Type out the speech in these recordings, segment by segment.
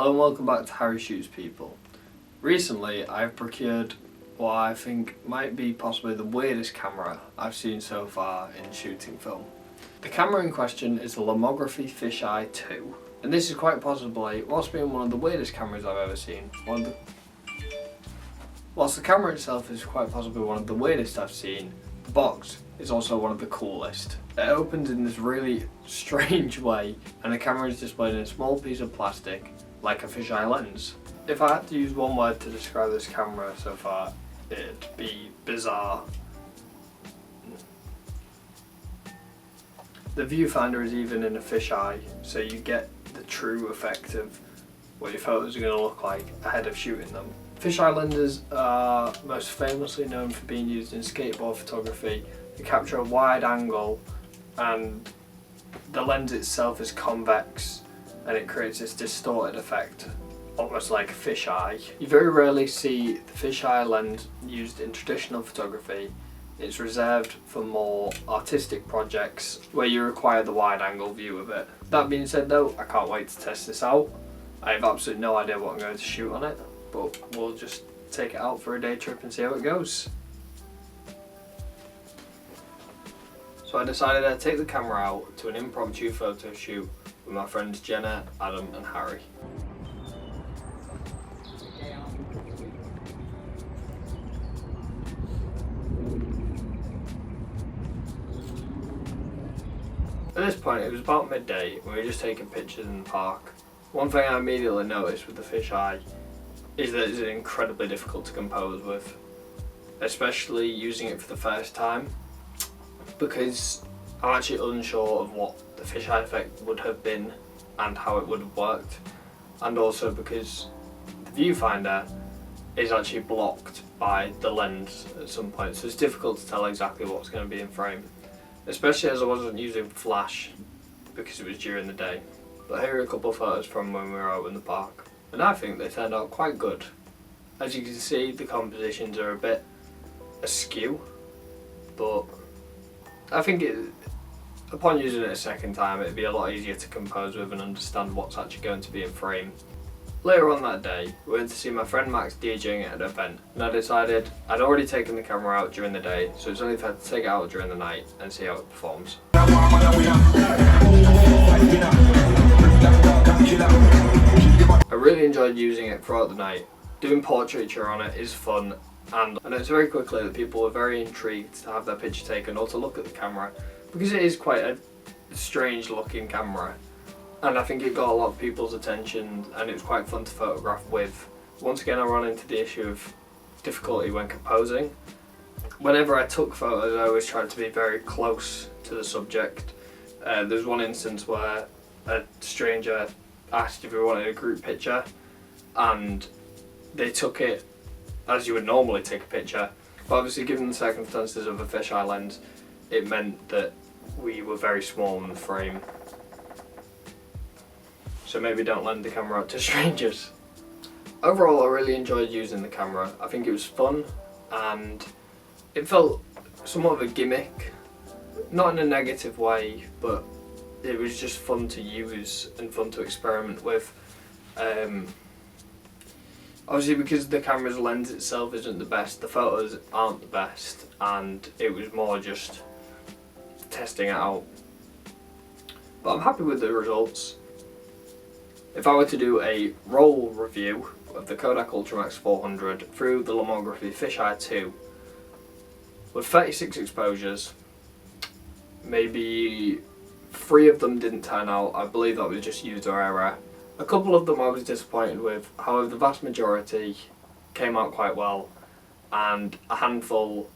Hello and welcome back to Harry Shoots People. Recently I've procured what I think might be possibly the weirdest camera I've seen so far in shooting film. The camera in question is the Lomography Fisheye 2, and this is quite possibly what's been one of the weirdest cameras I've ever seen. Whilst the camera itself is quite possibly one of the weirdest I've seen, the box is also one of the coolest. It opens in this really strange way, and the camera is displayed in a small piece of plastic like a fisheye lens. If I had to use one word to describe this camera so far, it'd be bizarre. The viewfinder is even in a fisheye, so you get the true effect of what your photos are going to look like ahead of shooting them. Fisheye lenses are most famously known for being used in skateboard photography to capture a wide angle, and the lens itself is convex and it creates this distorted effect, almost like a fisheye. You very rarely see the fisheye lens used in traditional photography. It's reserved for more artistic projects where you require the wide angle view of it. That being said though, I can't wait to test this out. I have absolutely no idea what I'm going to shoot on it, but we'll just take it out for a day trip and see how it goes. So I decided I'd take the camera out to an impromptu photo shoot with my friends Jenna, Adam and Harry. At this point it was about midday and we were just taking pictures in the park. One thing I immediately noticed with the fisheye is that it's incredibly difficult to compose with, especially using it for the first time, because I'm actually unsure of what the fisheye effect would have been and how it would have worked, and also because the viewfinder is actually blocked by the lens at some point, so it's difficult to tell exactly what's going to be in frame, especially as I wasn't using flash because it was during the day. But here are a couple of photos from when we were out in the park, and I think they turned out quite good. As you can see, the compositions are a bit askew, but I think upon using it a second time it'd be a lot easier to compose with and understand what's actually going to be in frame. Later on that day, we went to see my friend Max DJing at an event, and I decided I'd already taken the camera out during the day, so it's only fair to take it out during the night and see how it performs. I really enjoyed using it throughout the night. Doing portraiture on it is fun, and I noticed very quickly that people were very intrigued to have their picture taken or to look at the camera, because it is quite a strange looking camera, and I think it got a lot of people's attention and it was quite fun to photograph with. Once again, I run into the issue of difficulty when composing. Whenever I took photos, I always tried to be very close to the subject. There's one instance where a stranger asked if we wanted a group picture, and they took it as you would normally take a picture, but obviously given the circumstances of a fisheye lens, it meant that we were very small in the frame. So maybe don't lend the camera out to strangers. Overall, I really enjoyed using the camera. I think it was fun and it felt somewhat of a gimmick, not in a negative way, but it was just fun to use and fun to experiment with. Obviously, because the camera's lens itself isn't the best, the photos aren't the best, and it was more just testing it out. But I'm happy with the results. If I were to do a roll review of the Kodak Ultramax 400 through the Lomography Fisheye 2, with 36 exposures, maybe 3 of them didn't turn out. I believe that was just user error. A couple of them I was disappointed with, however the vast majority came out quite well, and a handful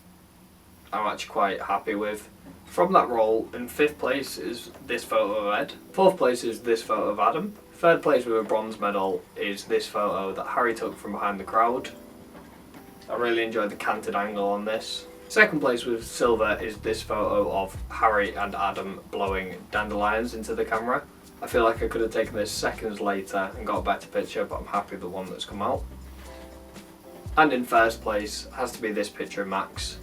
I'm actually quite happy with. From that roll, in 5th place is this photo of Ed, 4th place is this photo of Adam, 3rd place with a bronze medal is this photo that Harry took from behind the crowd. I really enjoyed the canted angle on this. 2nd place with silver is this photo of Harry and Adam blowing dandelions into the camera. I feel like I could have taken this seconds later and got a better picture, but I'm happy with the one that's come out. And in 1st place has to be this picture of Max.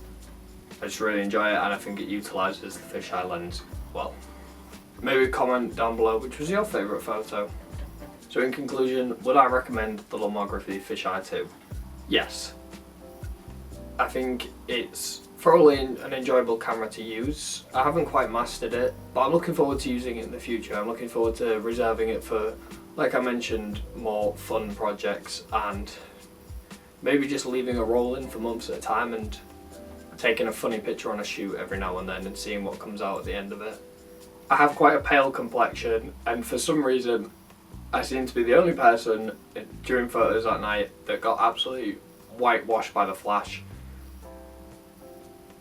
I just really enjoy it and I think it utilises the fisheye lens well. Maybe comment down below which was your favourite photo. So in conclusion, would I recommend the Lomography Fisheye 2? Yes. I think it's thoroughly an enjoyable camera to use. I haven't quite mastered it, but I'm looking forward to using it in the future. I'm looking forward to reserving it for, like I mentioned, more fun projects, and maybe just leaving a roll in for months at a time and taking a funny picture on a shoot every now and then and seeing what comes out at the end of it. I have quite a pale complexion, and for some reason I seem to be the only person during photos that night that got absolutely whitewashed by the flash.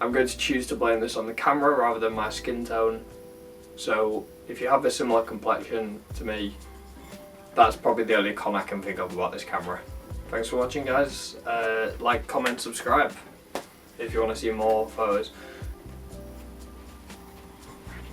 I'm going to choose to blame this on the camera rather than my skin tone. So if you have a similar complexion to me, that's probably the only con I can think of about this camera. Thanks for watching, guys. Like, comment, subscribe if you want to see more photos.